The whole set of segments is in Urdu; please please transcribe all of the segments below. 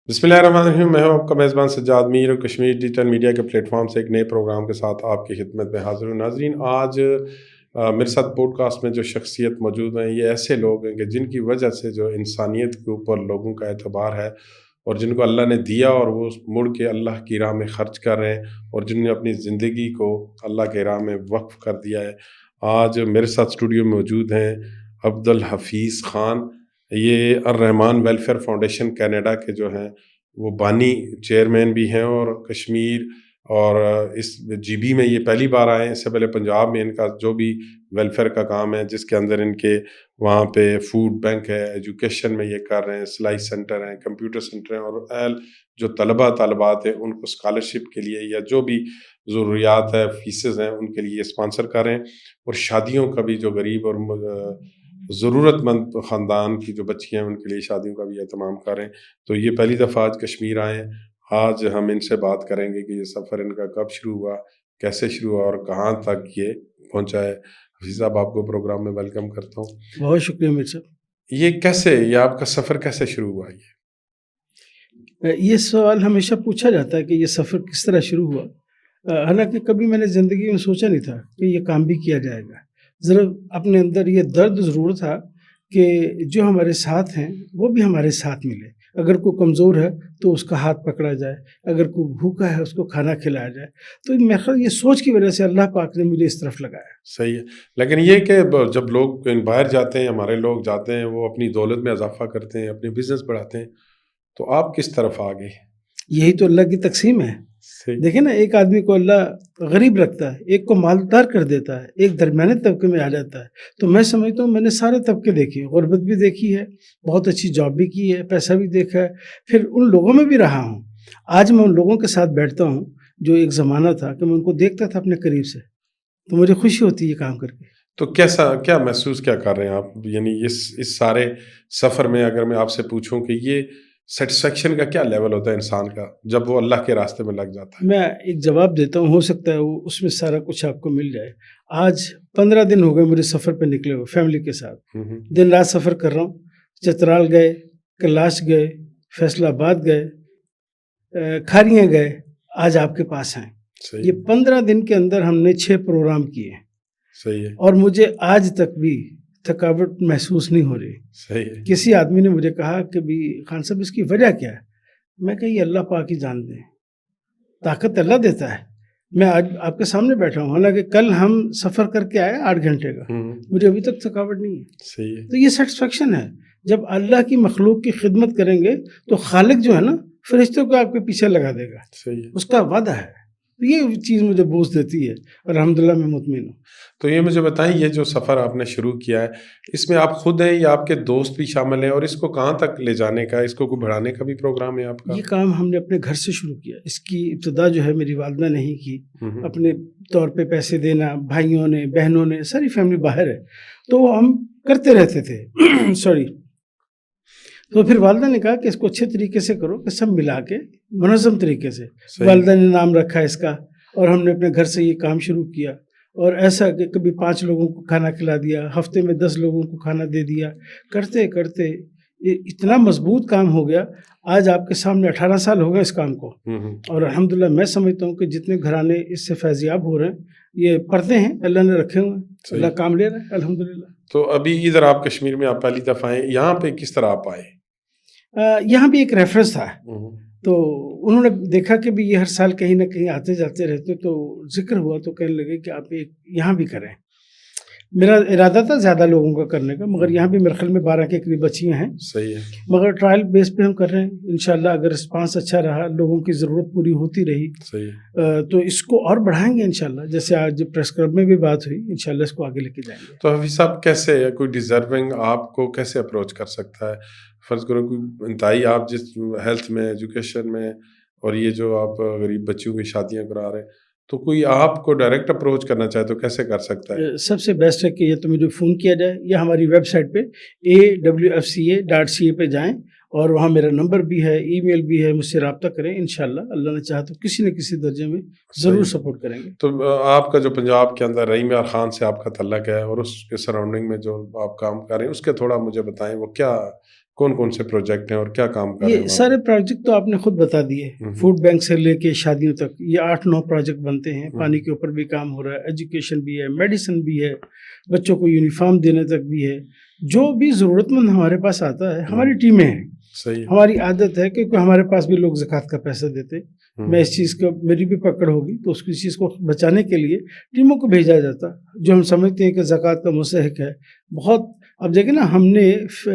بسم اللہ الرحمن الرحیم، میں ہوں آپ کا میزبان سجاد میر اور کشمیر ڈیجیٹل میڈیا کے پلیٹ فارم سے ایک نئے پروگرام کے ساتھ آپ کی خدمت میں حاضر ہوں۔ ناظرین، آج میرے ساتھ پوڈ کاسٹ میں جو شخصیت موجود ہیں یہ ایسے لوگ ہیں کہ جن کی وجہ سے جو انسانیت کے اوپر لوگوں کا اعتبار ہے اور جن کو اللہ نے دیا اور وہ مڑ کے اللہ کی راہ میں خرچ کر رہے ہیں اور جن نے اپنی زندگی کو اللہ کے راہ میں وقف کر دیا ہے۔ آج میرے ساتھ اسٹوڈیو میں موجود ہیں عبدالحفیظ خان، یہ الرحمان ویلفیئر فاؤنڈیشن کینیڈا کے جو ہیں وہ بانی چیئرمین بھی ہیں، اور کشمیر اور اس جی بی میں یہ پہلی بار آئے ہیں۔ اس سے پہلے پنجاب میں ان کا جو بھی ویلفیئر کا کام ہے، جس کے اندر ان کے وہاں پہ فوڈ بینک ہے، ایجوکیشن میں یہ کر رہے ہیں، سلائی سینٹر ہیں، کمپیوٹر سینٹر ہیں، اور اہل جو طالبات ہیں ان کو اسکالرشپ کے لیے یا جو بھی ضروریات ہے، فیسز ہیں، ان کے لیے اسپانسر کر رہے ہیں، اور شادیوں کا بھی جو غریب اور ضرورت مند خاندان کی جو بچیاں ہیں ان کے لیے شادیوں کا بھی اہتمام کر رہے ہیں۔ تو یہ پہلی دفعہ آج کشمیر آئے ہیں۔ آج ہم ان سے بات کریں گے کہ یہ سفر ان کا کب شروع ہوا، کیسے شروع ہوا اور کہاں تک یہ پہنچا ہے۔ حفیظ صاحب، آپ کو پروگرام میں ویلکم کرتا ہوں۔ بہت شکریہ میر صاحب۔ یہ آپ کا سفر کیسے شروع ہوا؟ یہ سوال ہمیشہ پوچھا جاتا ہے کہ یہ سفر کس طرح شروع ہوا، حالانکہ کبھی میں نے زندگی میں سوچا نہیں تھا کہ یہ کام بھی کیا جائے گا۔ ذرا اپنے اندر یہ درد ضرور تھا کہ جو ہمارے ساتھ ہیں وہ بھی ہمارے ساتھ ملے۔ اگر کوئی کمزور ہے تو اس کا ہاتھ پکڑا جائے، اگر کوئی بھوکا ہے اس کو کھانا کھلایا جائے۔ تو میرے خیال یہ سوچ کی وجہ سے اللہ پاک نے مجھے اس طرف لگایا۔ صحیح ہے، لیکن یہ کہ جب لوگ باہر جاتے ہیں، ہمارے لوگ جاتے ہیں، وہ اپنی دولت میں اضافہ کرتے ہیں، اپنے بزنس بڑھاتے ہیں، تو آپ کس طرف آ گئے؟ یہی تو اللہ کی تقسیم ہے۔ دیکھیں نا، ایک آدمی کو اللہ غریب رکھتا ہے، ایک کو مالدار کر دیتا ہے، ایک درمیانے طبقے میں آ جاتا ہے۔ تو میں سمجھتا ہوں میں نے سارے طبقے دیکھے، غربت بھی دیکھی ہے، بہت اچھی جاب بھی کی ہے، پیسہ بھی دیکھا ہے، پھر ان لوگوں میں بھی رہا ہوں۔ آج میں ان لوگوں کے ساتھ بیٹھتا ہوں جو ایک زمانہ تھا کہ میں ان کو دیکھتا تھا اپنے قریب سے، تو مجھے خوشی ہوتی ہے یہ کام کر کے۔ تو کیا محسوس کیا کر رہے ہیں آپ؟ یعنی اس سارے سفر میں اگر میں آپ سے پوچھوں کہ یہ سیٹسفیکشن کا کیا لیول ہوتا ہے انسان کا جب وہ اللہ کے راستے میں لگ جاتا ہے؟ میں ایک جواب دیتا ہوں، ہو سکتا ہے وہ اس میں سارا کچھ آپ کو مل جائے۔ آج 15 دن ہو گئے مجھے سفر پہ نکلے ہوئے فیملی کے ساتھ، دن رات سفر کر رہا ہوں۔ چترال گئے، کیلاش گئے، فیصل آباد گئے، کھاریاں گئے، آج آپ کے پاس ہیں۔ یہ 15 دن کے اندر ہم نے 6 پروگرام کیے ہیں۔ صحیح ہے، اور مجھے آج تک بھی تھکاوٹ محسوس نہیں ہو رہی۔ صحیح ہے۔ کسی آدمی نے مجھے کہا کہ بھی خان صاحب اس کی وجہ کیا ہے؟ میں کہ یہ اللہ پاک ہی جانتے ہیں، طاقت اللہ دیتا ہے۔ میں آج آپ کے سامنے بیٹھا ہوں، حالانکہ کل ہم سفر کر کے آئے 8 گھنٹے کا، مجھے ابھی تک تھکاوٹ نہیں ہے۔ صحیح ہے، تو یہ سیٹسفیکشن ہے۔ جب اللہ کی مخلوق کی خدمت کریں گے تو خالق جو ہے نا، فرشتوں کو آپ کے پیچھے لگا دے گا، صحیح ہے۔ اس کا وعدہ ہے۔ یہ چیز مجھے بوجھ دیتی ہے، اور الحمدللہ میں مطمئن ہوں۔ تو یہ مجھے بتائیں، یہ جو سفر آپ نے شروع کیا ہے، اس میں آپ خود ہیں یا آپ کے دوست بھی شامل ہیں، اور اس کو کہاں تک لے جانے کا، اس کو کوئی بڑھانے کا بھی پروگرام ہے آپ کا؟ یہ کام ہم نے اپنے گھر سے شروع کیا۔ اس کی ابتدا جو ہے میری والدہ نے ہی کی، اپنے طور پہ پیسے دینا، بھائیوں نے، بہنوں نے، ساری فیملی باہر ہے تو ہم کرتے رہتے تھے سوری۔ تو پھر والدہ نے کہا کہ اس کو اچھے طریقے سے کرو، کہ سب ملا کے منظم طریقے سے۔ والدہ نے نام رکھا اس کا، اور ہم نے اپنے گھر سے یہ کام شروع کیا، اور ایسا کہ کبھی 5 لوگوں کو کھانا کھلا دیا، ہفتے میں 10 لوگوں کو کھانا دے دیا، کرتے کرتے یہ اتنا مضبوط کام ہو گیا۔ آج آپ کے سامنے 18 سال ہو گئے اس کام کو، اور الحمدللہ میں سمجھتا ہوں کہ جتنے گھرانے اس سے فیضیاب ہو رہے ہیں یہ پردے ہیں اللہ نے رکھے ہوئے، اللہ کام لے رہا ہے الحمدللہ۔ تو ابھی ادھر آپ کشمیر میں آپ پہلی دفعہ آئے، یہاں پہ کس طرح آپ آئے؟ یہاں بھی ایک ریفرنس تھا، تو انہوں نے دیکھا کہ بھی یہ ہر سال کہیں نہ کہیں آتے جاتے رہتے، تو ذکر ہوا تو کہنے لگے کہ آپ ایک یہاں بھی کریں۔ میرا ارادہ تھا زیادہ لوگوں کا کرنے کا، مگر یہاں بھی میرے خیال میں 12 کے قریب بچیاں ہیں۔ صحیح ہے، مگر ٹرائل بیس پہ ہم کر رہے ہیں، انشاءاللہ اگر رسپانس اچھا رہا، لوگوں کی ضرورت پوری ہوتی رہی، صحیح ہے، تو اس کو اور بڑھائیں گے انشاءاللہ۔ جیسے آج پریس کلب میں بھی بات ہوئی، انشاءاللہ اس کو آگے لے کے جائیں گے۔ تو حفیظ صاحب، کیسے کوئی ڈیزرونگ آپ کو کیسے اپروچ کر سکتا ہے؟ فرض کرو کوئی انتہائی آپ جس ہیلتھ میں، ایجوکیشن میں، اور یہ جو آپ غریب بچیوں کی شادیاں کرا رہے ہیں، تو کوئی آپ کو ڈائریکٹ اپروچ کرنا چاہے تو کیسے کر سکتا ہے؟ سب سے بیسٹ ہے کہ یہ تو مجھے فون کیا جائے، یا ہماری ویب سائٹ پہ awfca.ca پہ جائیں، اور وہاں میرا نمبر بھی ہے، ای میل بھی ہے، مجھ سے رابطہ کریں۔ انشاءاللہ اللہ نے چاہا تو کسی نہ کسی درجے میں ضرور سپورٹ کریں گے۔ تو آپ کا جو پنجاب کے اندر رحیم یار خان سے آپ کا تعلق ہے، اور اس کے سراؤنڈنگ میں جو آپ کام کر رہے ہیں، اس کے تھوڑا مجھے بتائیں وہ کیا کون کون سے پروجیکٹ ہیں اور کیا کام کر رہے ہیں؟ یہ سارے پروجیکٹ تو آپ نے خود بتا دیے، فوڈ بینک سے لے کے شادیوں تک یہ 8-9 پروجیکٹ بنتے ہیں. پانی کے اوپر بھی کام ہو رہا ہے، ایجوکیشن بھی ہے، میڈیسن بھی ہے، بچوں کو یونیفارم دینے تک بھی ہے. جو بھی ضرورت مند ہمارے پاس آتا ہے ہماری ٹیمیں ہیں. صحیح. ہماری عادت ہے کیونکہ ہمارے پاس بھی لوگ زکوٰۃ کا پیسہ دیتے. میں اس چیز کا میری بھی پکڑ ہوگی تو اس چیز کو بچانے کے لیے ٹیموں کو بھیجا جاتا جو ہم سمجھتے ہیں کہ زکوٰۃ کا مستحق ہے. بہت اب دیکھیں نا، ہم نے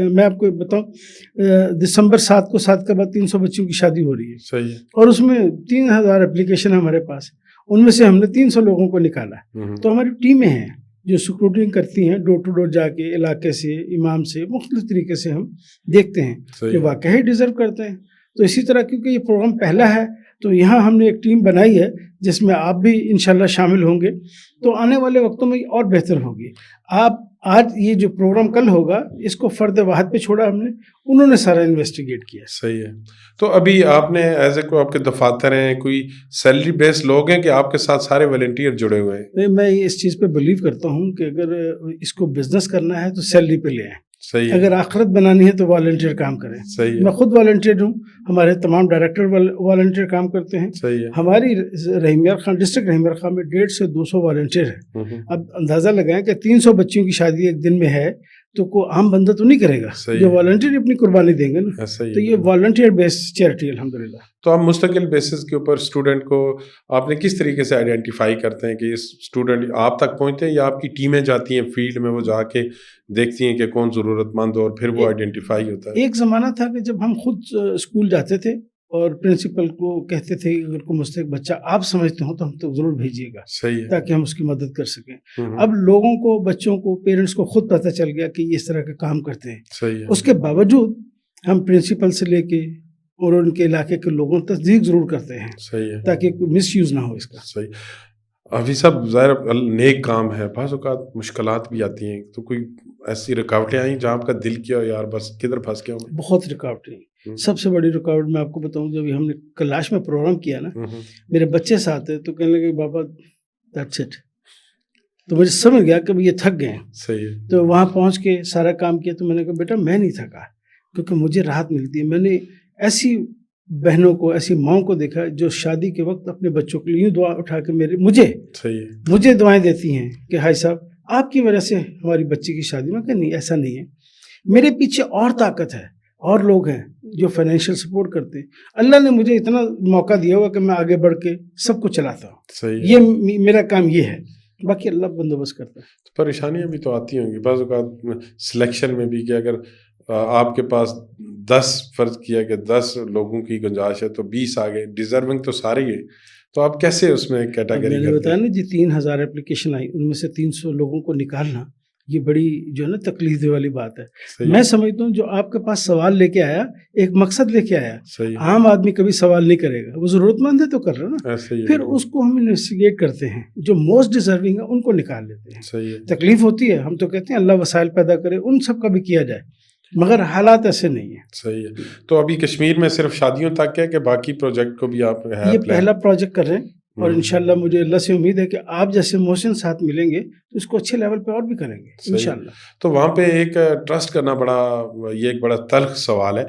میں آپ کو بتاؤں دسمبر 7 کے بعد 300 بچوں کی شادی ہو رہی ہے. صحیح. اور اس میں 3000 اپلیکیشن ہمارے پاس، ان میں سے ہم نے 300 لوگوں کو نکالا. تو ہماری ٹیمیں ہیں جو سکروٹنگ کرتی ہیں، ڈور ٹو ڈور جا کے علاقے سے، امام سے، مختلف طریقے سے ہم دیکھتے ہیں کہ واقعی ڈیزرو کرتے ہیں. تو اسی طرح کیونکہ یہ پروگرام پہلا ہے تو یہاں ہم نے ایک ٹیم بنائی ہے جس میں آپ بھی انشاءاللہ شامل ہوں گے، تو آنے والے وقتوں میں اور بہتر ہوگی. آپ آج یہ جو پروگرام کل ہوگا اس کو فرد واحد پہ چھوڑا ہم نے، انہوں نے سارا انویسٹیگیٹ کیا. صحیح ہے. تو ابھی آپ نے ایز اے کوئی آپ کے دفاتر ہیں، کوئی سیلری بیس لوگ ہیں کہ آپ کے ساتھ سارے والنٹیئر جڑے ہوئے ہیں؟ میں اس چیز پہ بلیو کرتا ہوں کہ اگر اس کو بزنس کرنا ہے تو سیلری پہ لے آئیں. صحیح. اگر آخرت بنانی ہے تو والنٹیئر کام کریں. صحیح. میں خود والنٹیئر ہوں، ہمارے تمام ڈائریکٹر والنٹیئر کام کرتے ہیں. صحیح ہے. ہماری رحیم یار خان ڈسٹرکٹ رحیم یار خان میں 150 سے 200 والنٹیئر ہیں. اب اندازہ لگائیں کہ 300 بچیوں کی شادی ایک دن میں ہے تو کوئی عام بندہ تو نہیں کرے گا، جو والنٹیئر اپنی قربانی دیں گے نا. تو یہ والنٹیئر بیس چیریٹی الحمدللہ. تو آپ مستقل بیسس کے اوپر اسٹوڈنٹ کو آپ نے کس طریقے سے آئیڈینٹیفائی کرتے ہیں کہ اس اسٹوڈنٹ آپ تک پہنچتے ہیں، یا آپ کی ٹیمیں جاتی ہیں فیلڈ میں، وہ جا کے دیکھتی ہیں کہ کون ضرورت مند ہو اور پھر وہ آئیڈینٹیفائی ہوتا ہے؟ ایک زمانہ تھا کہ جب ہم خود اسکول جاتے تھے اور پرنسپل کو کہتے تھے اگر کوئی مستحق بچہ آپ سمجھتے ہو تو ہم تو ضرور بھیجیے گا. صحیح ہے. تاکہ ہم اس کی مدد کر سکیں. اب لوگوں کو، بچوں کو، پیرنٹس کو خود پتہ چل گیا کہ یہ اس طرح کا کام کرتے ہیں. صحیح ہے. اس کے باوجود ہم پرنسپل سے لے کے اور ان کے علاقے کے لوگوں تصدیق ضرور کرتے ہیں. صحیح ہے. تاکہ کوئی مس یوز نہ ہو اس کا. صحیح. حفیظ صاحب، ظاہر نیک کام ہے، بعض اوقات مشکلات بھی آتی ہیں، تو کوئی ایسی رکاوٹیں آئیں جہاں آپ کا دل کیا یار بس کدھر پھنس گیا ہوں؟ بہت رکاوٹیں. سب سے بڑی رکاوٹ میں آپ کو بتاؤں، جب ہم نے کلاش میں پروگرام کیا نا، میرے بچے ساتھ ہیں تو کہنے لگے بابا دیٹس اٹ. تو مجھے سمجھ گیا کہ یہ تھک گئے ہیں. صحیح ہے. تو وہاں پہنچ کے سارا کام کیا تو میں نے کہا بیٹا میں نہیں تھکا، کیونکہ مجھے راحت ملتی ہے. میں نے ایسی بہنوں کو، ایسی ماؤں کو دیکھا جو شادی کے وقت اپنے بچوں کے لیے یوں دعا اٹھا کے مجھے دعائیں دیتی ہیں کہ ہائی صاحب آپ کی وجہ سے ہماری بچی کی شادی. میں کہ نہیں، ایسا نہیں ہے، میرے پیچھے اور طاقت ہے، اور لوگ ہیں جو فائنینشیل سپورٹ کرتے ہیں. اللہ نے مجھے اتنا موقع دیا ہوا کہ میں آگے بڑھ کے سب کو چلاتا ہوں. یہ میرا کام یہ ہے، باقی اللہ بندوبست کرتا ہے. پریشانیاں بھی تو آتی ہوں گی بعض اوقات سلیکشن میں بھی، کہ اگر آپ کے پاس 10 فرض کیا کہ 10 لوگوں کی گنجائش ہے تو 20 آگے، ڈیزرونگ تو سارے ہی ہیں، تو آپ کیسے اس میں کیٹیگری کرتے ہیں؟ میں نے بتایا نا جی، 3000 اپلیکیشن آئی، ان میں سے 300 لوگوں کو نکالنا یہ بڑی جو ہے نا تکلیف دے والی بات ہے. میں سمجھتا ہوں جو آپ کے پاس سوال لے کے آیا، ایک مقصد لے کے آیا. عام آدمی کبھی سوال نہیں کرے گا، وہ ضرورت مند ہے تو کر رہا نا. پھر اس کو ہم انویسٹیگیٹ کرتے ہیں، جو موسٹ ڈیزرونگ ہے ان کو نکال لیتے ہیں. تکلیف ہوتی ہے، ہم تو کہتے ہیں اللہ وسائل پیدا کرے، ان سب کا بھی کیا جائے، مگر حالات ایسے نہیں ہیں. صحیح ہے. تو ابھی کشمیر میں صرف شادیوں تک ہے کہ باقی پروجیکٹ کو بھی آپ یہ پہلا پروجیکٹ کر رہے ہیں، اور انشاءاللہ مجھے اللہ سے امید ہے کہ آپ جیسے محسن ساتھ ملیں گے تو اس کو اچھے لیول پہ اور بھی کریں گے انشاءاللہ. تو وہاں پہ ایک ٹرسٹ کرنا یہ ایک بڑا تلخ سوال ہے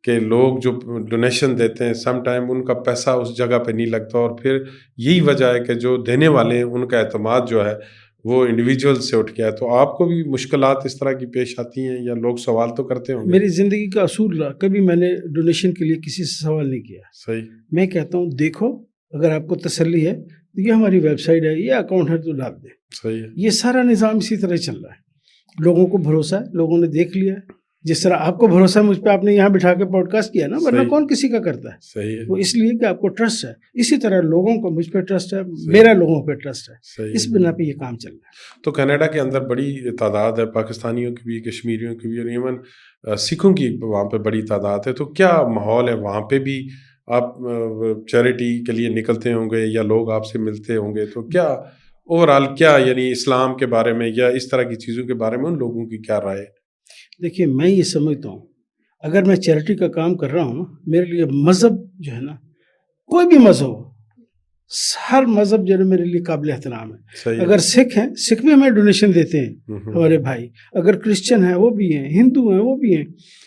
کہ لوگ جو ڈونیشن دیتے ہیں سم ٹائم ان کا پیسہ اس جگہ پہ نہیں لگتا، اور پھر یہی وجہ ہے کہ جو دینے والے ہیں ان کا اعتماد جو ہے وہ انڈیویجول سے اٹھ گیا ہے. تو آپ کو بھی مشکلات اس طرح کی پیش آتی ہیں یا لوگ سوال تو کرتے ہوں گے؟ میری زندگی کا اصول رہا، کبھی میں نے ڈونیشن کے لیے کسی سے سوال نہیں کیا. صحیح. میں کہتا ہوں دیکھو اگر آپ کو تسلی ہے تو یہ ہماری ویب سائٹ ہے، یہ اکاؤنٹ ہے تو ڈال دیں. صحیح ہے. یہ سارا نظام اسی طرح چل رہا ہے. لوگوں کو بھروسہ ہے، لوگوں نے دیکھ لیا ہے. جس طرح آپ کو بھروسہ ہے مجھ پہ، آپ نے یہاں بٹھا کے پوڈ کاسٹ کیا نا، ورنہ کون کسی کا کرتا ہے. صحیح ہے. وہ اس لیے کہ آپ کو ٹرسٹ ہے. اسی طرح لوگوں کو مجھ پہ ٹرسٹ ہے، میرا لوگوں پہ ٹرسٹ ہے. اس بنا پہ یہ کام چل رہا ہے. تو کینیڈا کے اندر بڑی تعداد ہے، پاکستانیوں کی بھی، کشمیریوں کی بھی، اور ایون سکھوں کی وہاں پہ بڑی تعداد ہے. تو کیا ماحول ہے وہاں پہ بھی؟ آپ چیریٹی کے لیے نکلتے ہوں گے یا لوگ آپ سے ملتے ہوں گے، تو کیا اوور آل کیا یعنی اسلام کے بارے میں یا اس طرح کی چیزوں کے بارے میں ان لوگوں کی کیا رائے ہے؟ دیکھیے میں یہ سمجھتا ہوں اگر میں چیریٹی کا کام کر رہا ہوں نا، میرے لیے مذہب جو ہے نا، کوئی بھی مذہب ہو، ہر مذہب جو ہے میرے لیے قابل احترام ہے. صحیح. اگر سکھ ہیں, سکھ بھی ہمیں ڈونیشن دیتے ہیں ہمارے بھائی. اگر کرسچن ہیں وہ بھی ہیں, ہندو ہیں وہ بھی ہیں.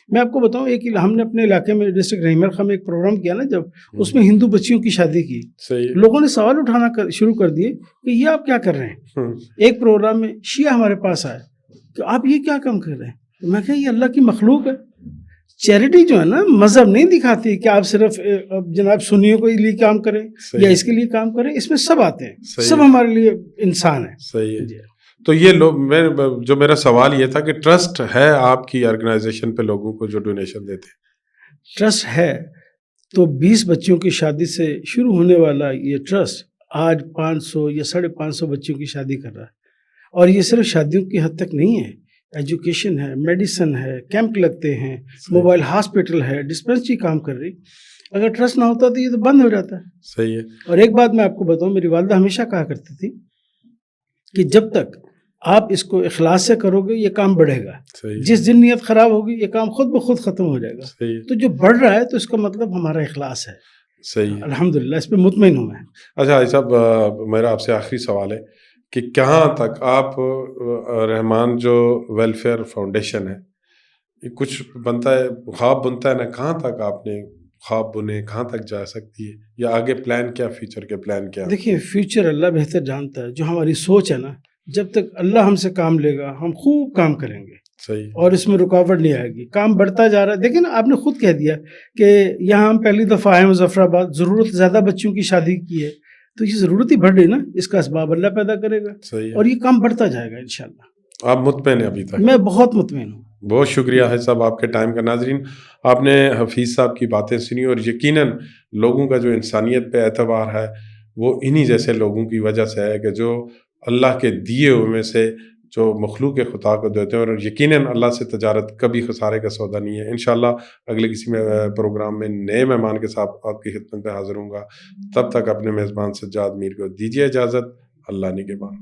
میں آپ کو بتاؤں, ایک ہم نے اپنے علاقے میں ڈسٹرکٹ رحیم خان میں ایک پروگرام کیا نا, جب اس میں ہندو بچیوں کی شادی کی, لوگوں نے سوال اٹھانا شروع کر دیے کہ یہ آپ کیا کر رہے ہیں. ایک پروگرام میں شیعہ ہمارے پاس آئے کہ آپ یہ کیا کام کر رہے ہیں. میں کہا یہ اللہ کی مخلوق ہے. چیریٹی جو ہے نا مذہب نہیں دکھاتی کہ آپ صرف جناب سنیوں کے لیے کام کریں یا اس کے لیے کام کریں. اس میں سب آتے ہیں, سب ہمارے لیے انسان ہیں. صحیح ہے. تو یہ لوگ, جو میرا سوال یہ تھا کہ ٹرسٹ ہے آپ کی آرگنائزیشن پہ لوگوں کو جو ڈونیشن دیتے ہیں؟ ٹرسٹ ہے. تو 20 بچوں کی شادی سے شروع ہونے والا یہ ٹرسٹ آج 500 یا 550 بچوں کی شادی کر رہا ہے. اور یہ صرف شادیوں کی حد تک نہیں ہے, ایجوکیشن ہے, میڈیسن ہے, کیمپ لگتے ہیں, موبائل ہاسپٹل ہے, ڈسپینسری کام کر رہی. اگر ٹرسٹ نہ ہوتا تو یہ تو بند ہو جاتا ہے. صحیح ہے. اور ایک بات میں آپ کو بتاؤں, میری والدہ ہمیشہ کہا کرتی تھی کہ جب تک آپ اس کو اخلاص سے کرو گے یہ کام بڑھے گا. جس دن نیت خراب ہوگی یہ کام خود بخود ختم ہو جائے گا. تو جو بڑھ رہا ہے تو اس کا مطلب ہمارا اخلاص ہے. صحیح. الحمدللہ اس پہ مطمئن ہوں میں. اچھا حاجی صاحب, میرا آپ سے آخری سوال ہے کہ کہاں تک آپ رحمان جو ویلفیئر فاؤنڈیشن ہے, یہ کچھ بنتا ہے, خواب بنتا ہے نا, کہاں تک آپ نے خواب بنے, کہاں تک جا سکتی ہے, یا آگے پلان کیا, فیوچر کے پلان کیا؟ دیکھیے فیوچر اللہ بہتر جانتا ہے. جو ہماری سوچ ہے نا, جب تک اللہ ہم سے کام لے گا ہم خوب کام کریں گے. صحیح. اور اس میں رکاوٹ نہیں آئے گی, کام بڑھتا جا رہا ہے. دیکھیں نا, آپ نے خود کہہ دیا کہ یہاں ہم پہلی دفعہ آئے مظفر آباد, ضرورت زیادہ بچوں کی شادی کی ہے, تو یہ ضرورت ہی بڑھ رہی نا, اس کا اسباب اللہ پیدا کرے گا. صحیح. اور یہ کام بڑھتا جائے گا انشاءاللہ. آپ مطمئن ہیں ابھی تک؟ میں بہت مطمئن ہوں. بہت شکریہ ہے صاحب آپ کے ٹائم کا. ناظرین, آپ نے حفیظ صاحب کی باتیں سنی, اور یقیناً لوگوں کا جو انسانیت پہ اعتبار ہے وہ انہی جیسے لوگوں کی وجہ سے ہے کہ جو اللہ کے دیے ہوئے میں سے جو مخلوق خدا کو دیتے ہیں. اور یقیناً اللہ سے تجارت کبھی خسارے کا سودا نہیں ہے. انشاءاللہ اگلے کسی میں پروگرام میں نئے مہمان کے ساتھ آپ کی خدمت میں حاضر ہوں گا. تب تک اپنے میزبان سجاد میر کو دیجیے اجازت. اللہ نگہبان.